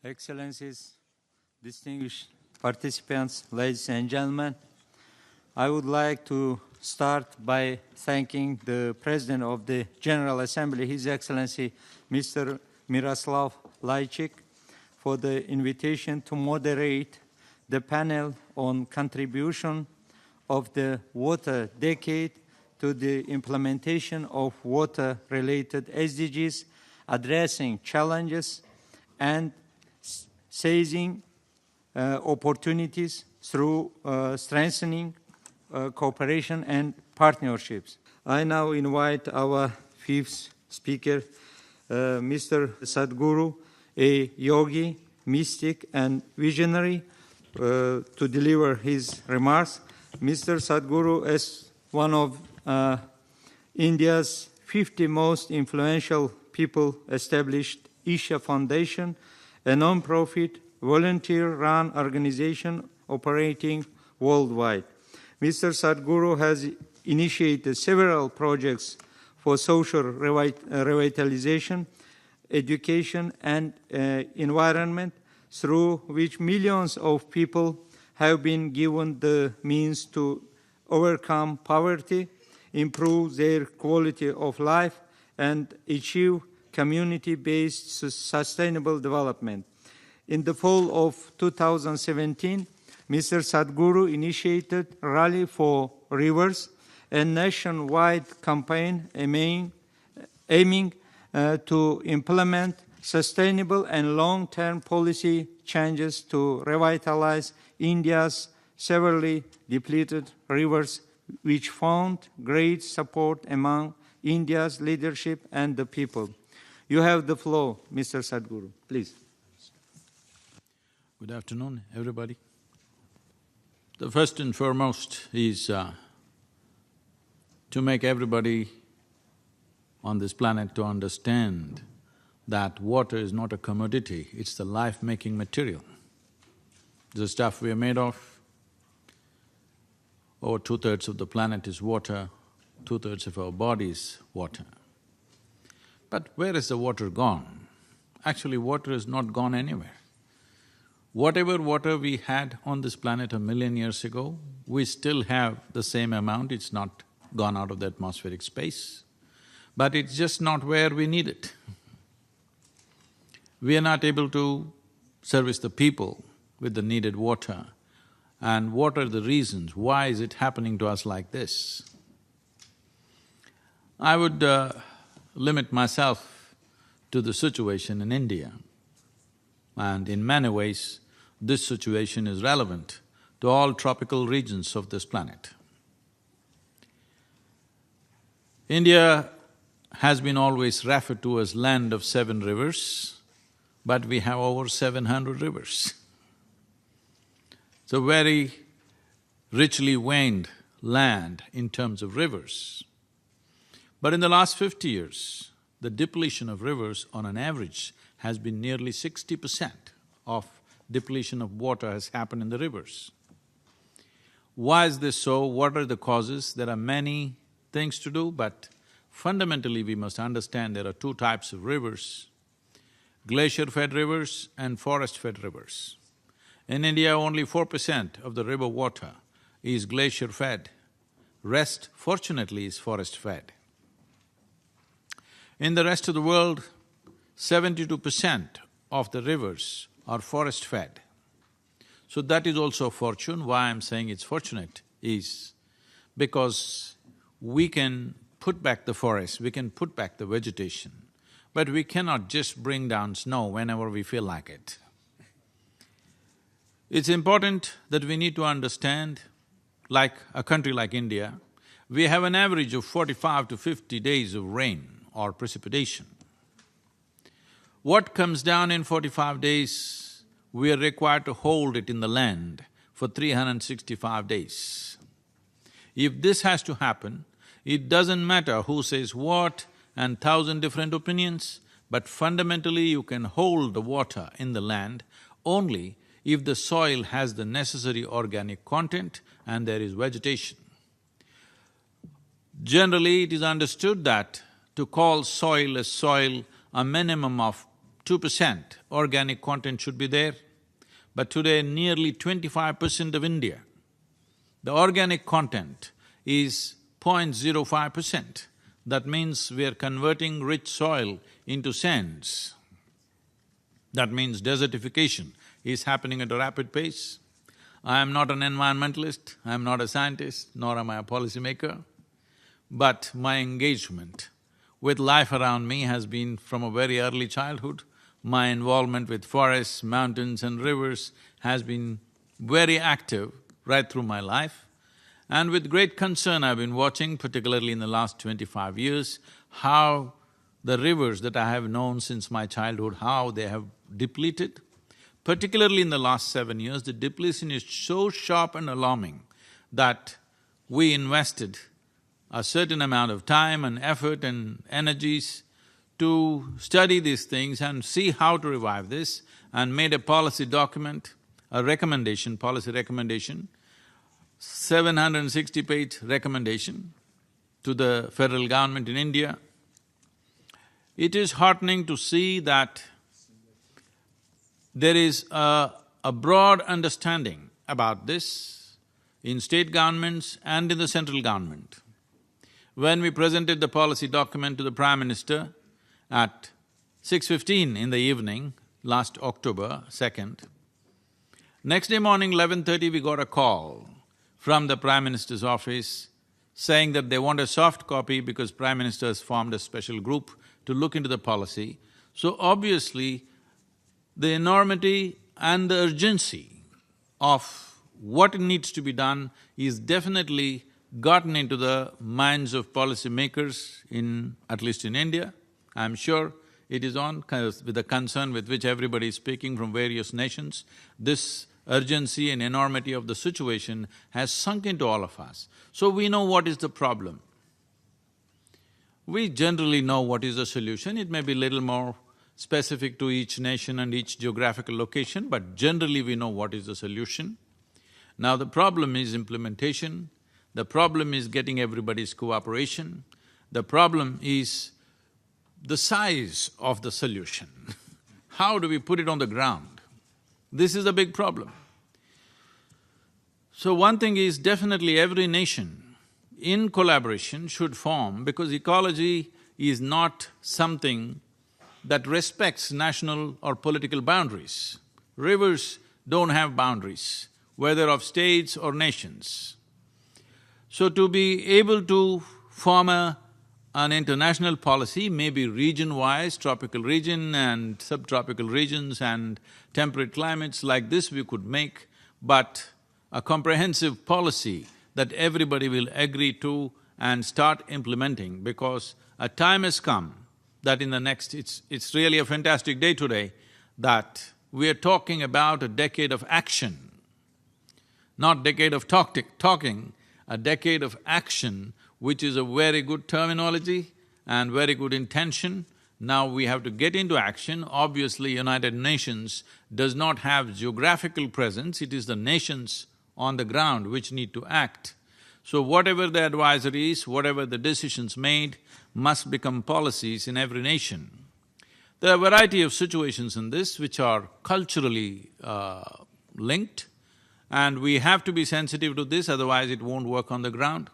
Excellencies, distinguished participants, ladies and gentlemen, I would like to start by thanking the President of the General Assembly, His Excellency Mr. Miroslav Lajcik, for the invitation to moderate the panel on contribution of the water decade to the implementation of water-related SDGs, addressing challenges and seizing opportunities through strengthening cooperation and partnerships. I now invite our fifth speaker, Mr. Sadhguru, a yogi, mystic, and visionary, to deliver his remarks. Mr. Sadhguru, as one of India's 50 most influential people, established Isha Foundation, a non-profit, volunteer-run organization operating worldwide. Mr. Sadhguru has initiated several projects for social revitalization, education, and environment, through which millions of people have been given the means to overcome poverty, improve their quality of life, and achieve community-based sustainable development. In the fall of 2017, Mr. Sadhguru initiated Rally for Rivers, a nationwide campaign aiming to implement sustainable and long-term policy changes to revitalize India's severely depleted rivers, which found great support among India's leadership and the people. You have the floor, Mr. Sadhguru, please. Good afternoon, everybody. The first and foremost is to make everybody on this planet to understand that water is not a commodity, it's the life-making material. The stuff we are made of. Over 2/3 of the planet is water, 2/3 of our body is water. But where is the water gone? Actually, water is not gone anywhere. Whatever water we had on this planet 1,000,000 years ago, we still have the same amount, it's not gone out of the atmospheric space. But it's just not where we need it. We are not able to service the people with the needed water. And what are the reasons? Why is it happening to us like this? I would limit myself to the situation in India. And in many ways, this situation is relevant to all tropical regions of this planet. India has been always referred to as land of 7 rivers, but we have over 700 rivers. It's a very richly veined land in terms of rivers. But in the last 50 years, the depletion of rivers on an average has been nearly 60% of depletion of water has happened in the rivers. Why is this so? What are the causes? There are many things to do, but fundamentally we must understand there are 2 types of rivers: glacier-fed rivers and forest-fed rivers. In India, only 4% of the river water is glacier-fed, rest, fortunately, is forest-fed. In the rest of the world, 72% of the rivers are forest-fed. So that is also a fortune. Why I'm saying it's fortunate is because we can put back the forest, we can put back the vegetation, but we cannot just bring down snow whenever we feel like it. It's important that we need to understand, like a country like India, we have an average of 45 to 50 days of rain or precipitation. What comes down in 45 days, we are required to hold it in the land for 365 days. If this has to happen, it doesn't matter who says what and 1,000 different opinions, but fundamentally you can hold the water in the land only if the soil has the necessary organic content and there is vegetation. Generally, it is understood that to call soil a soil, a minimum of 2% organic content should be there, but today nearly 25% of India, the organic content is 0.05%. That means we are converting rich soil into sands. That means desertification is happening at a rapid pace. I am not an environmentalist, I am not a scientist, nor am I a policymaker, but my engagement with life around me has been from a very early childhood. My involvement with forests, mountains and rivers has been very active right through my life. And with great concern I've been watching, particularly in the last 25 years, how the rivers that I have known since my childhood, how they have depleted. Particularly in the last 7 years, the depletion is so sharp and alarming that we invested a certain amount of time and effort and energies to study these things and see how to revive this, and made a policy document, a recommendation, policy recommendation, 760-page recommendation to the federal government in India. It is heartening to see that there is a broad understanding about this in state governments and in the central government. When we presented the policy document to the Prime Minister at 6:15 in the evening, last October 2nd, next day morning 11:30 we got a call from the Prime Minister's office saying that they want a soft copy because Prime Minister has formed a special group to look into the policy. So obviously, the enormity and the urgency of what needs to be done is definitely gotten into the minds of policymakers at least in India. I'm sure it is on, with the concern with which everybody is speaking from various nations. This urgency and enormity of the situation has sunk into all of us. So we know what is the problem. We generally know what is the solution. It may be little more specific to each nation and each geographical location, but generally we know what is the solution. Now the problem is implementation, the problem is getting everybody's cooperation, the problem is the size of the solution. How do we put it on the ground? This is a big problem. So one thing is definitely every nation in collaboration should form, because ecology is not something that respects national or political boundaries. Rivers don't have boundaries, whether of states or nations. So to be able to form an international policy, maybe region-wise, tropical region and subtropical regions and temperate climates like this we could make, but a comprehensive policy that everybody will agree to and start implementing, because a time has come that in the next… It's really a fantastic day today that we are talking about a decade of action, not decade of talking, a decade of action, which is a very good terminology and very good intention. Now we have to get into action. Obviously, United Nations does not have geographical presence, it is the nations on the ground which need to act. So whatever the advisories, whatever the decisions made, must become policies in every nation. There are a variety of situations in this which are culturally linked, and we have to be sensitive to this, otherwise it won't work on the ground.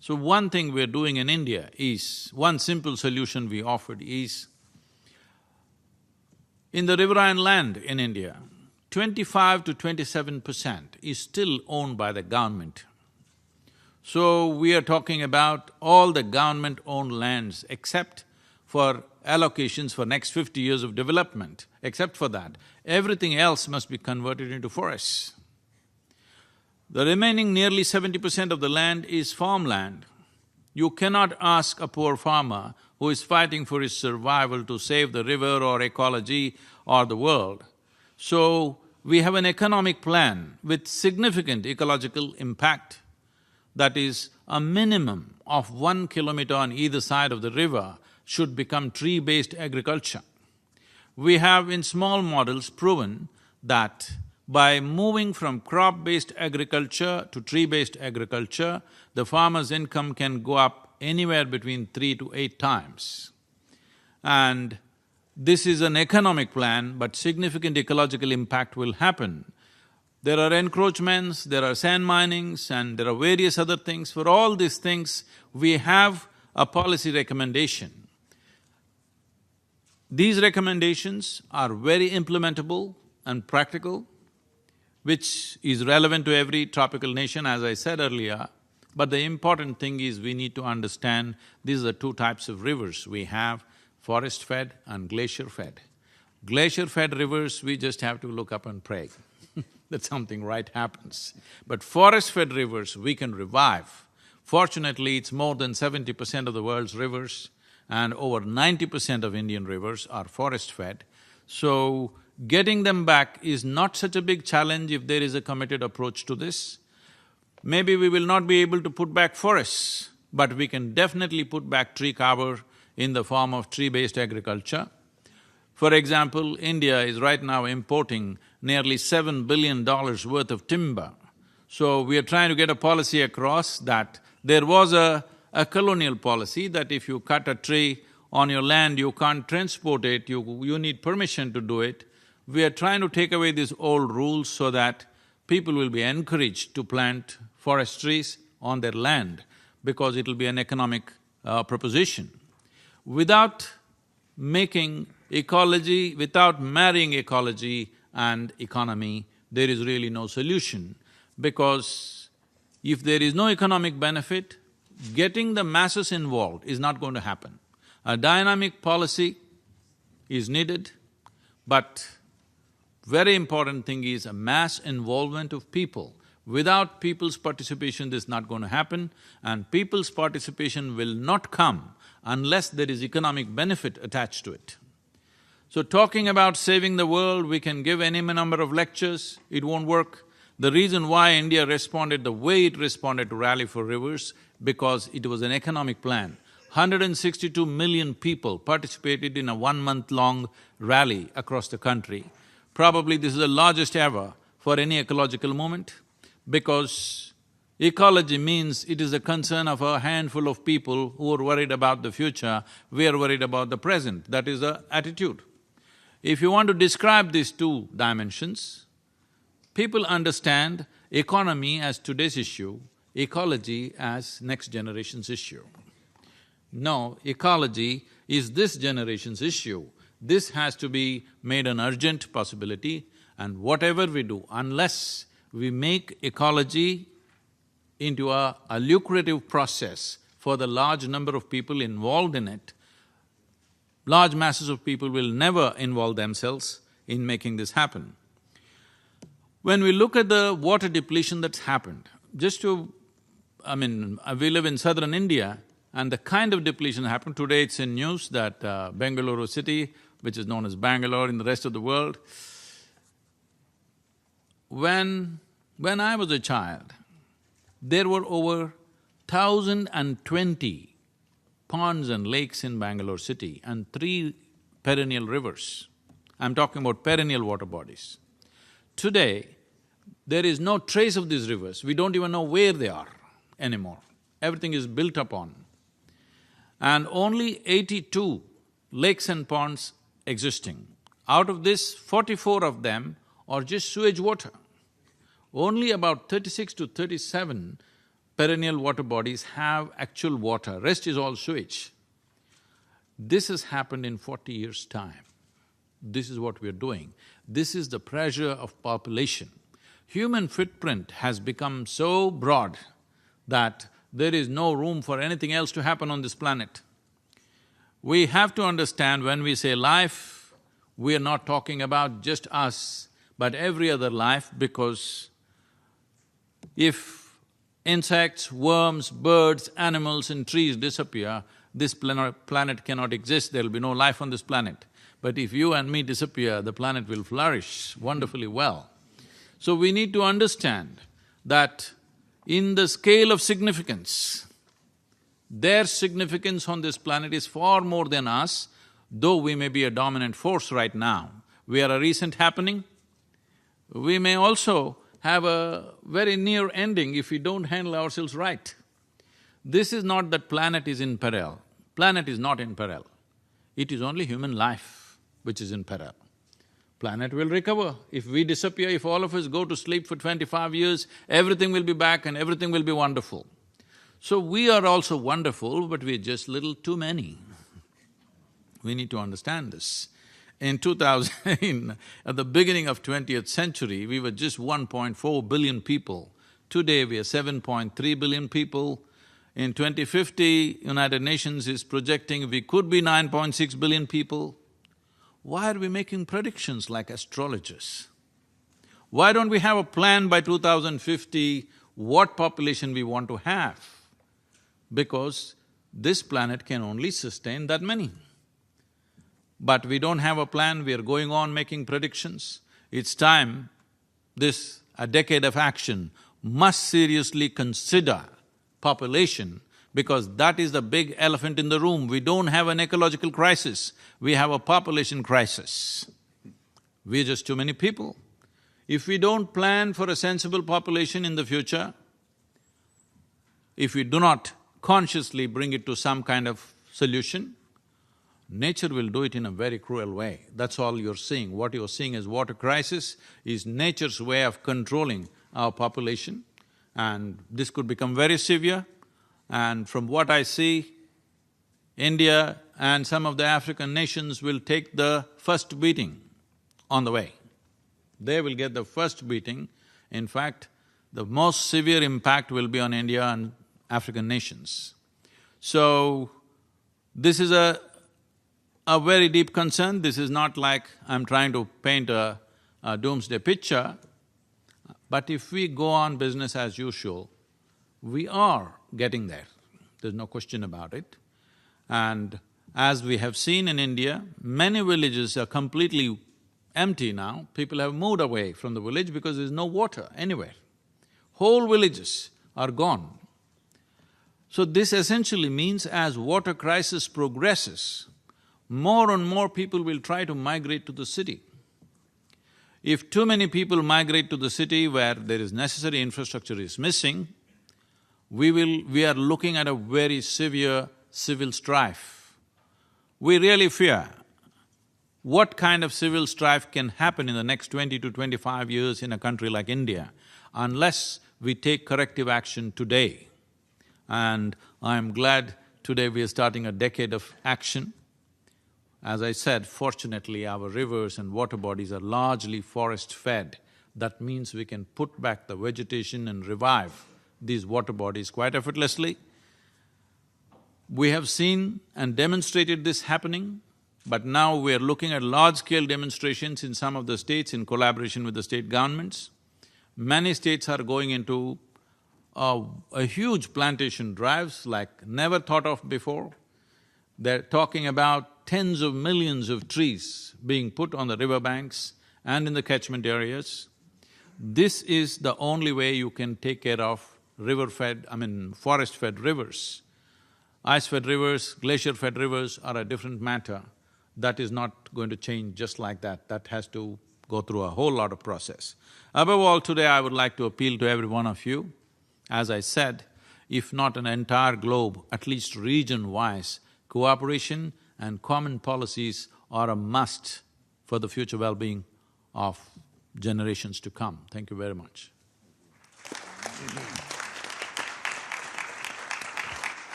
So one thing we're doing in India is… one simple solution we offered is, in the riverine land in India, 25 to 27% is still owned by the government. So we are talking about all the government-owned lands except for allocations for next 50 years of development. Except for that, everything else must be converted into forests. The remaining nearly 70% of the land is farmland. You cannot ask a poor farmer who is fighting for his survival to save the river or ecology or the world. So, we have an economic plan with significant ecological impact. That is, a minimum of 1 kilometer on either side of the river should become tree-based agriculture. We have in small models proven that by moving from crop-based agriculture to tree-based agriculture, the farmer's income can go up anywhere between 3 to 8 times. And This is an economic plan, but significant ecological impact will happen. There are encroachments, there are sand minings, and there are various other things. For all these things, we have a policy recommendation. These recommendations are very implementable and practical, which is relevant to every tropical nation, as I said earlier. But the important thing is we need to understand these are two types of rivers. We have forest-fed and glacier-fed. Glacier-fed rivers, we just have to look up and pray that something right happens. But forest-fed rivers, we can revive. Fortunately, it's more than 70% of the world's rivers, and over 90% of Indian rivers are forest-fed. So, getting them back is not such a big challenge if there is a committed approach to this. Maybe we will not be able to put back forests, but we can definitely put back tree cover in the form of tree-based agriculture. For example, India is right now importing nearly $7 billion worth of timber. So we are trying to get a policy across that there was a colonial policy that if you cut a tree on your land, you can't transport it, you need permission to do it. We are trying to take away these old rules so that people will be encouraged to plant forest trees on their land because it'll be an economic proposition. Without making ecology, without marrying ecology and economy, there is really no solution, because if there is no economic benefit, getting the masses involved is not going to happen. A dynamic policy is needed, but very important thing is a mass involvement of people. Without people's participation, this is not going to happen, and people's participation will not come unless there is economic benefit attached to it. So talking about saving the world, we can give any number of lectures, it won't work. The reason why India responded the way it responded to Rally for Rivers, because it was an economic plan. 162 million people participated in a one-month-long rally across the country. Probably this is the largest ever for any ecological movement, because ecology means it is a concern of a handful of people who are worried about the future, we are worried about the present, that is the attitude. If you want to describe these two dimensions, people understand economy as today's issue, ecology as next generation's issue. No, ecology is this generation's issue. This has to be made an urgent possibility, and whatever we do, unless we make ecology into a lucrative process for the large number of people involved in it, large masses of people will never involve themselves in making this happen. When we look at the water depletion that's happened, we live in southern India, and the kind of depletion happened, today it's in news that Bengaluru city, which is known as Bangalore in the rest of the world, when I was a child, there were over 1,020 ponds and lakes in Bangalore city and 3 perennial rivers. I'm talking about perennial water bodies. Today, there is no trace of these rivers, we don't even know where they are anymore. Everything is built upon. And only 82 lakes and ponds existing. Out of this, 44 of them are just sewage water. Only about 36 to 37 perennial water bodies have actual water, rest is all sewage. This has happened in 40 years' time. This is what we are doing. This is the pressure of population. Human footprint has become so broad that there is no room for anything else to happen on this planet. We have to understand when we say life, we are not talking about just us, but every other life, because if insects, worms, birds, animals and trees disappear, this planet cannot exist, there'll be no life on this planet. But if you and me disappear, the planet will flourish wonderfully well. So we need to understand that in the scale of significance, their significance on this planet is far more than us, though we may be a dominant force right now. We are a recent happening. We may also have a very near ending if we don't handle ourselves right. This is not that planet is in peril. Planet is not in peril. It is only human life. which is in peril. Planet will recover. If we disappear, if all of us go to sleep for 25 years, everything will be back and everything will be wonderful. So we are also wonderful, but we're just little too many. We need to understand this. In 2000, at the beginning of 20th century, we were just 1.4 billion people. Today we are 7.3 billion people. In 2050, United Nations is projecting we could be 9.6 billion people. Why are we making predictions like astrologers? Why don't we have a plan by 2050 what population we want to have? Because this planet can only sustain that many. But we don't have a plan, we are going on making predictions. It's time, a decade of action must seriously consider population, because that is the big elephant in the room. We don't have an ecological crisis, we have a population crisis. We're just too many people. If we don't plan for a sensible population in the future, if we do not consciously bring it to some kind of solution, nature will do it in a very cruel way. That's all you're seeing. What you're seeing as water crisis is nature's way of controlling our population, and this could become very severe. And from what I see, India and some of the African nations will take the first beating on the way. They will get the first beating. In fact, the most severe impact will be on India and African nations. So, this is a very deep concern. This is not like I'm trying to paint a doomsday picture, but if we go on business as usual, we are getting there, there's no question about it. And as we have seen in India, many villages are completely empty now. People have moved away from the village because there's no water anywhere. Whole villages are gone. So this essentially means as water crisis progresses, more and more people will try to migrate to the city. If too many people migrate to the city where there is necessary infrastructure is missing, we are looking at a very severe civil strife. We really fear what kind of civil strife can happen in the next 20 to 25 years in a country like India unless we take corrective action today. And I'm glad today we are starting a decade of action. As I said, fortunately our rivers and water bodies are largely forest-fed. That means we can put back the vegetation and revive these water bodies quite effortlessly. We have seen and demonstrated this happening, but now we are looking at large-scale demonstrations in some of the states in collaboration with the state governments. Many states are going into a huge plantation drives like never thought of before. They're talking about tens of millions of trees being put on the riverbanks and in the catchment areas. This is the only way you can take care of forest-fed rivers. Ice-fed rivers, glacier-fed rivers are a different matter. That is not going to change just like that. That has to go through a whole lot of process. Above all, today I would like to appeal to every one of you. As I said, if not an entire globe, at least region-wise, cooperation and common policies are a must for the future well-being of generations to come. Thank you very much.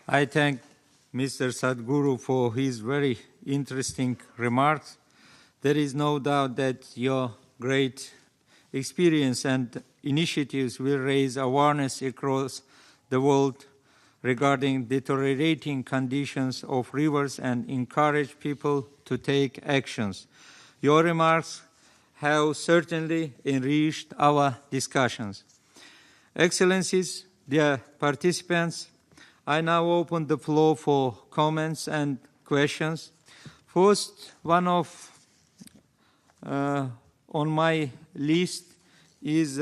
I thank Mr. Sadhguru for his very interesting remarks. There is no doubt that your great experience and initiatives will raise awareness across the world regarding deteriorating conditions of rivers and encourage people to take actions. Your remarks have certainly enriched our discussions. Excellencies, dear participants, I now open the floor for comments and questions. First, on my list is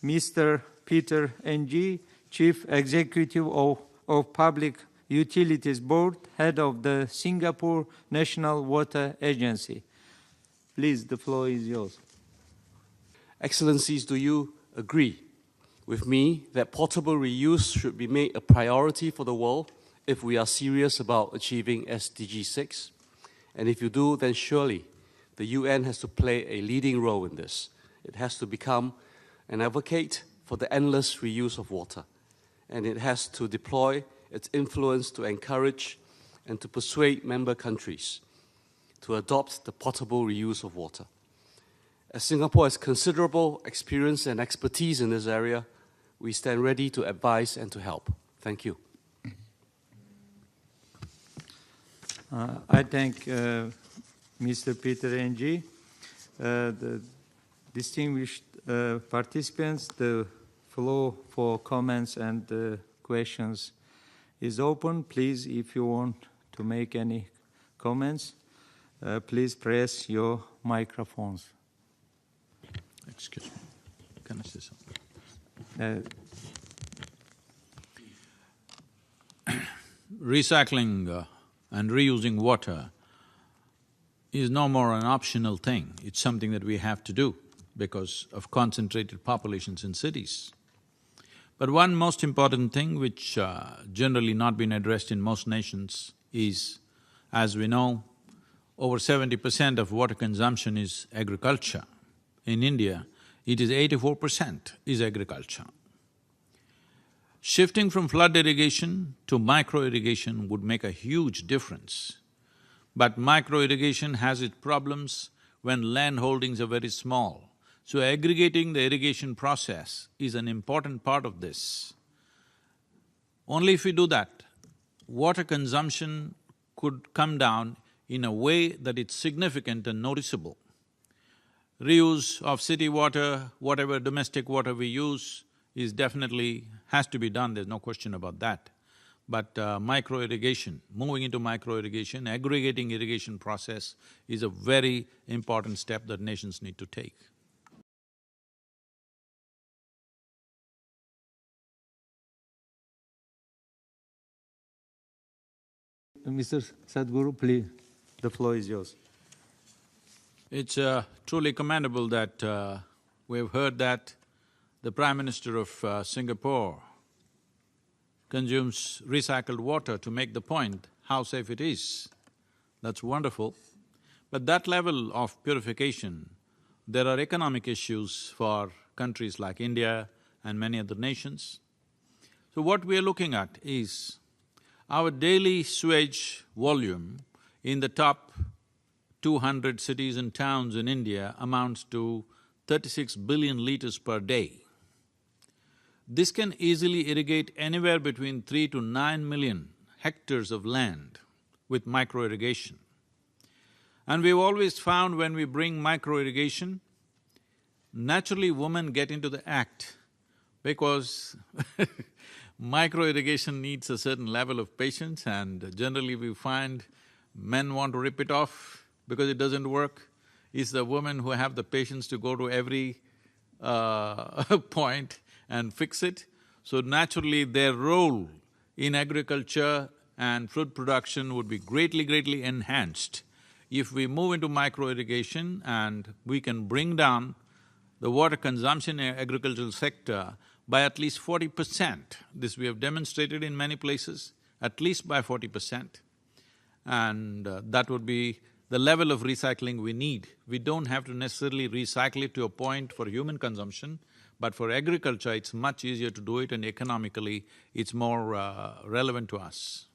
Mr. Peter Ng, Chief Executive of Public Utilities Board, Head of the Singapore National Water Agency. Please, the floor is yours. Excellencies, do you agree with me that portable reuse should be made a priority for the world if we are serious about achieving SDG 6. And if you do, then surely the UN has to play a leading role in this. It has to become an advocate for the endless reuse of water. And it has to deploy its influence to encourage and to persuade member countries to adopt the potable reuse of water. As Singapore has considerable experience and expertise in this area, we stand ready to advise and to help. Thank you. I thank Mr. Peter Ng, the distinguished participants. The floor for comments and questions is open. Please, if you want to make any comments, please press your microphones. Excuse me, can I say something? Recycling and reusing water is no more an optional thing. It's something that we have to do because of concentrated populations in cities. But one most important thing which generally not been addressed in most nations is, as we know, over 70% of water consumption is agriculture. In India, it is 84% is agriculture. Shifting from flood irrigation to micro-irrigation would make a huge difference. But micro-irrigation has its problems when land holdings are very small. So aggregating the irrigation process is an important part of this. Only if we do that, water consumption could come down in a way that it's significant and noticeable. Reuse of city water, whatever domestic water we use, is definitely has to be done, there's no question about that. But micro-irrigation, moving into micro-irrigation, aggregating irrigation process is a very important step that nations need to take. Mr. Sadhguru, please, the floor is yours. It's truly commendable that we've heard that the Prime Minister of Singapore consumes recycled water to make the point how safe it is. That's wonderful. But that level of purification, there are economic issues for countries like India and many other nations. So what we are looking at is our daily sewage volume in the top 200 cities and towns in India amounts to 36 billion liters per day. This can easily irrigate anywhere between 3 to 9 million hectares of land with micro-irrigation. And we've always found when we bring micro-irrigation, naturally women get into the act because micro-irrigation needs a certain level of patience and generally we find men want to rip it off because it doesn't work. It's the women who have the patience to go to every point and fix it. So naturally their role in agriculture and food production would be greatly enhanced if we move into micro-irrigation and we can bring down the water consumption in agricultural sector by at least 40%. This we have demonstrated in many places, at least by 40%. And that would be the level of recycling we need. We don't have to necessarily recycle it to a point for human consumption, but for agriculture it's much easier to do it and economically it's more relevant to us.